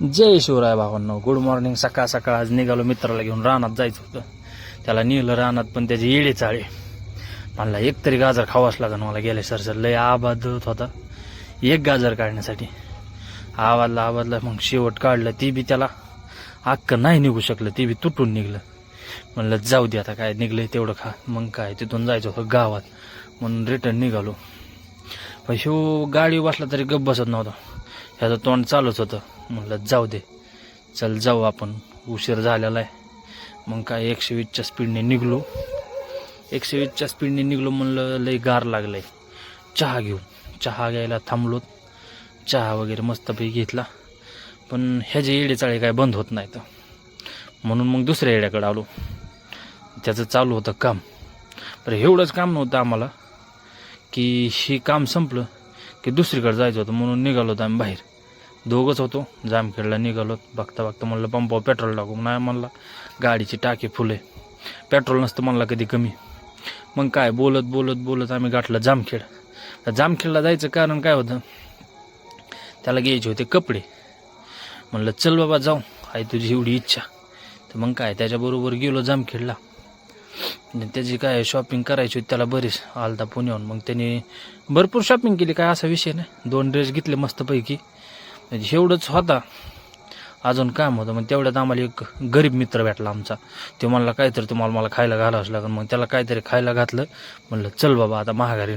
जय शिवराय भावांनो, good morning. सकाळ सकाळ आज निघालो मित्राला घेऊन. रानात जायचं होतं, त्याला नेलं रानात, पण त्याचे येडे चाळे. म्हणला एक तरी गाजर खावाच लागेल मला. गेले सर लय आबाद होता एक गाजर काढण्यासाठी. आवाजला मग शेवट काढलं. ती बी त्याला अक्क नाही निघू शकलं, ती बी तुटून निघलं. म्हणलं जाऊ दे आता, काय निघलंय तेवढं खा. मग काय तिथून जायचं होतं गावात, म्हणून रिटर्न निघालो. पण शिव गाडी बसला तरी गप्प बसत नव्हता, ह्याचं तोंड चालूच होतं. म्हणलं जाऊ दे, चल जाऊ आपण, उशीर झालेला आहे. मग काय 120च्या स्पीडने निघलो. 120च्या स्पीडने निघलो. म्हणलं लई गार लागलंय, चहा घेऊ. चहा घ्यायला थांबलो. चहा वगैरे मस्तपैकी घेतला. पण ह्याचे येडेचाळे काय बंद होत नाहीत, म्हणून मग दुसऱ्या येड्याकडे आलो. त्याचं चालू होतं काम. तर एवढंच काम नव्हतं आम्हाला की हे काम संपलं की दुसरीकडे जायचं होतं, म्हणून निघालो होतो आम्ही बाहेर. दोघंच होतो. जामखेडला निघालो. बघता बघता म्हणलं पंपावर पेट्रोल टाकू. नाही म्हणला, गाडीची टाकी फुल आहे, पेट्रोल नसतं म्हणला कधी कमी. मग काय बोलत बोलत बोलत आम्ही गाठलं जामखेड. तर जामखेडला जायचं कारण काय होतं, त्याला घ्यायचे होते कपडे. म्हणलं चल बाबा जाऊ, आहे तुझी एवढी इच्छा. तर मग काय त्याच्याबरोबर गेलो जामखेडला. त्याची काय शॉपिंग करायची होती त्याला बरीच. आलता पुण्याहून. मग त्याने भरपूर शॉपिंग केली, काय असा विषय नाही. 2 ड्रेस घेतले मस्तपैकी. म्हणजे एवढंच होता, अजून काम होतं. मग तेवढ्यात आम्हाला एक गरीब मित्र भेटला आमचा. ते म्हणला काहीतरी तुम्हाला मला खायला घालावंच लागेल. मग त्याला काहीतरी खायला घातलं. म्हणलं चल बाबा आता महागारी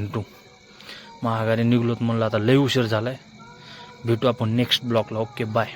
निघलोत. म्हणलं आता लय उशीर झालाय. भेटू आपण नेक्स्ट ब्लॉकला. Okay bye.